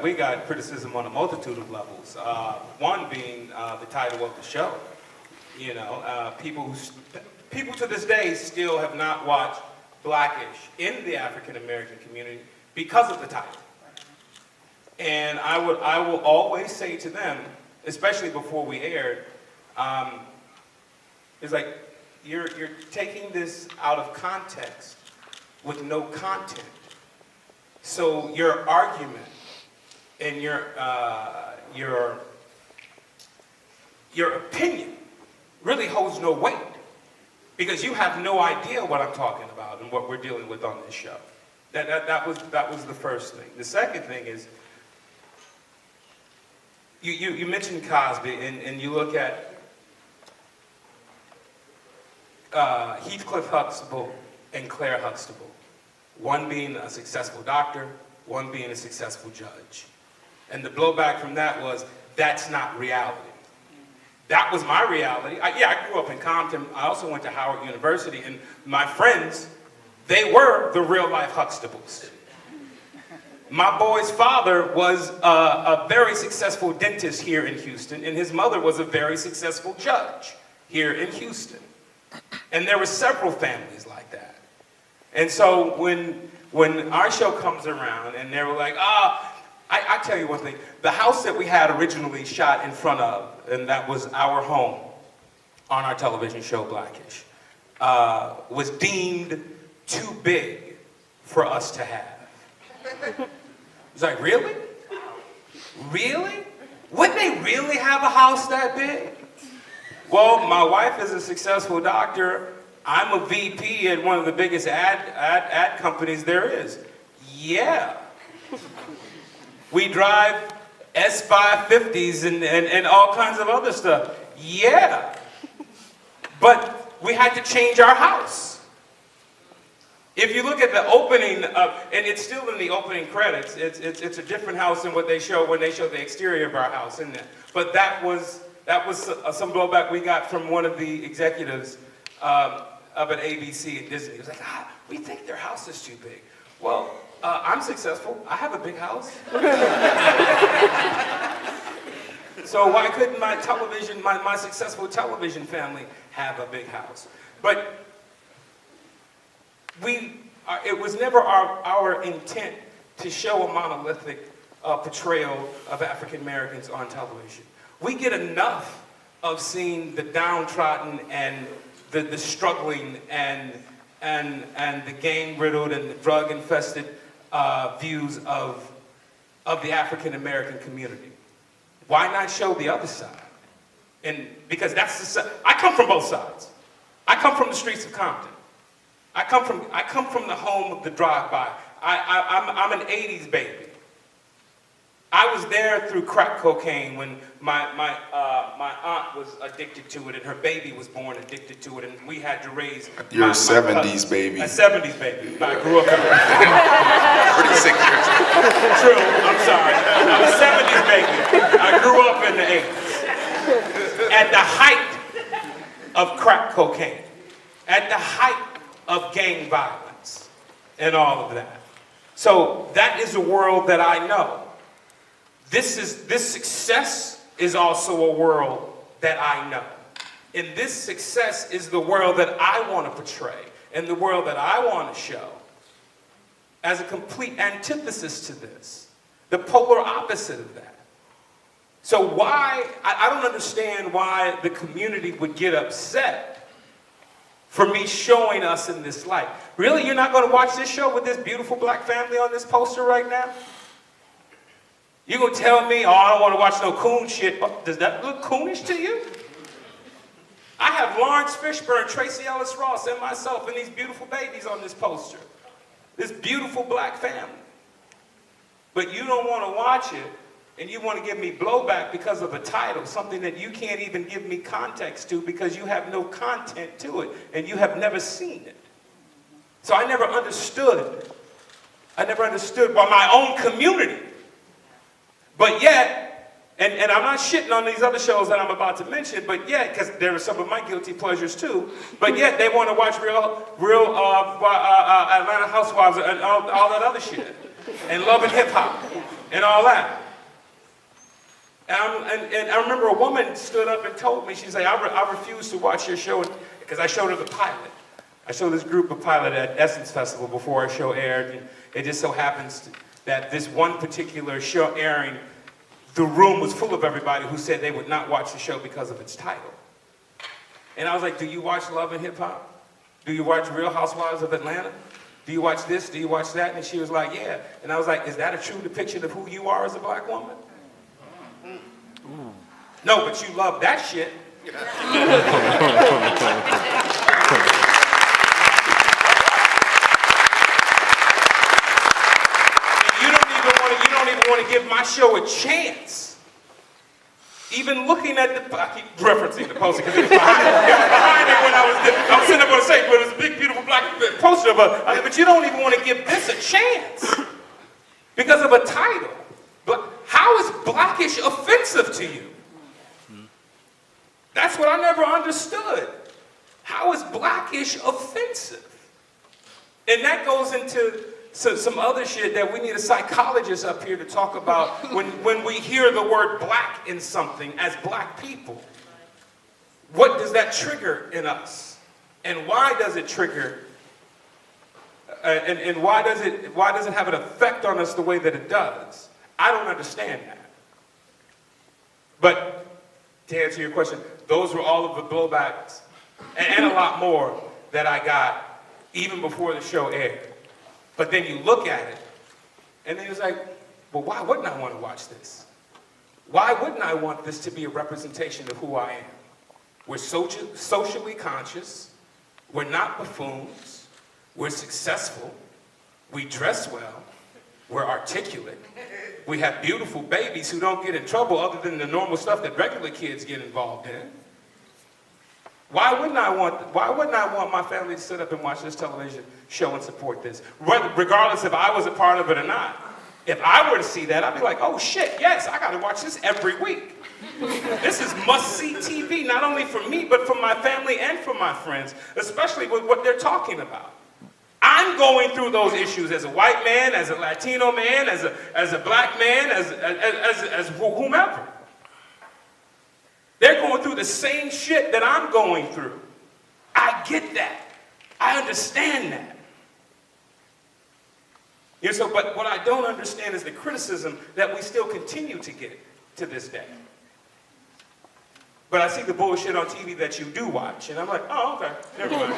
We got criticism on a multitude of levels. One being the title of the show. You know, people to this day still have not watched Blackish in the African American community because of the title. And I will always say to them, especially before we aired, it's like you're taking this out of context with no content. So your argument and your opinion really holds no weight because you have no idea what I'm talking about and what we're dealing with on this show. That was the first thing. The second thing is you mentioned Cosby and you look at Heathcliff Huxtable and Claire Huxtable. One being a successful doctor, one being a successful judge. And the blowback from that was, that's not reality. That was my reality. I grew up in Compton. I also went to Howard University, and my friends, they were the real life Huxtables. My boy's father was a very successful dentist here in Houston, and his mother was a very successful judge here in Houston. And there were several families like that. And so when our show comes around and they were like, I tell you one thing, the house that we had originally shot in front of, and that was our home on our television show Blackish, was deemed too big for us to have. It's like, really? Really? Would they really have a house that big? Well, my wife is a successful doctor. I'm a VP at one of the biggest ad companies there is. Yeah. We drive S550s and all kinds of other stuff. Yeah. But we had to change our house. If you look at the opening of, and it's still in the opening credits, it's a different house than what they show when they show the exterior of our house, isn't it? But that was some blowback we got from one of the executives up at ABC and Disney. He was like, we think their house is too big. Well, I'm successful. I have a big house. So why couldn't my successful television family have a big house? But it was never our intent to show a monolithic portrayal of African Americans on television. We get enough of seeing the downtrodden and the struggling and the gang-riddled and the drug-infested views of the African-American community. Why not show the other side? And because I come from both sides. I come from the streets of Compton. I come from the home of the drive-by. I'm an 80s baby. I was there through crack cocaine when my aunt was addicted to it and her baby was born addicted to it, and we had to raise. You're a 70s baby. A 70s baby. I grew up in 36 years old. True, I'm sorry. I'm a 70s baby. I grew up in the 80s. At the height of crack cocaine. At the height of gang violence and all of that. So that is a world that I know. This success is also a world that I know. And this success is the world that I want to portray and the world that I want to show as a complete antithesis to this, the polar opposite of that. So I don't understand why the community would get upset for me showing us in this light. Really, you're not going to watch this show with this beautiful black family on this poster right now? You're going to tell me, I don't want to watch no coon shit. Does that look coonish to you? I have Lawrence Fishburne, Tracy Ellis Ross, and myself, and these beautiful babies on this poster. This beautiful black family. But you don't want to watch it, and you want to give me blowback because of a title, something that you can't even give me context to because you have no content to it, and you have never seen it. So I never understood why my own community. But yet, and I'm not shitting on these other shows that I'm about to mention, but yet, because there are some of my guilty pleasures too, but yet they want to watch real Atlanta Housewives and all that other shit, and Love and Hip Hop, and all that. And I remember a woman stood up and told me, she's like, I refuse to watch your show, because I showed her the pilot. I showed this group of pilot at Essence Festival before our show aired, and it just so happens that this one particular show airing, the room was full of everybody who said they would not watch the show because of its title. And I was like, do you watch Love and Hip Hop? Do you watch Real Housewives of Atlanta? Do you watch this? Do you watch that? And she was like, yeah. And I was like, is that a true depiction of who you are as a black woman? No, but you love that shit. You don't even want to give my show a chance. Even looking at I keep referencing the poster because it was behind me. It was behind me when I was sitting up on the stage, but it was a big, beautiful black poster of but you don't even want to give this a chance because of a title. But how is Blackish offensive to you? That's what I never understood. How is Blackish offensive? And that goes into some other shit that we need a psychologist up here to talk about when we hear the word black in something as black people. What does that trigger in us? And why does it trigger? And why does it have an effect on us the way that it does? I don't understand that. But to answer your question, those were all of the blowbacks and a lot more that I got even before the show aired. But then you look at it, and then it's like, well, why wouldn't I want to watch this? Why wouldn't I want this to be a representation of who I am? We're socially conscious. We're not buffoons. We're successful. We dress well. We're articulate. We have beautiful babies who don't get in trouble other than the normal stuff that regular kids get involved in. Why wouldn't I want my family to sit up and watch this television show and support this? Regardless if I was a part of it or not. If I were to see that, I'd be like, oh shit, yes, I gotta watch this every week. This is must-see TV, not only for me, but for my family and for my friends, especially with what they're talking about. I'm going through those issues as a white man, as a Latino man, as a black man, as whomever. They're going through the same shit that I'm going through. I get that. I understand that. But what I don't understand is the criticism that we still continue to get to this day. But I see the bullshit on TV that you do watch, and I'm like, oh, okay, never mind.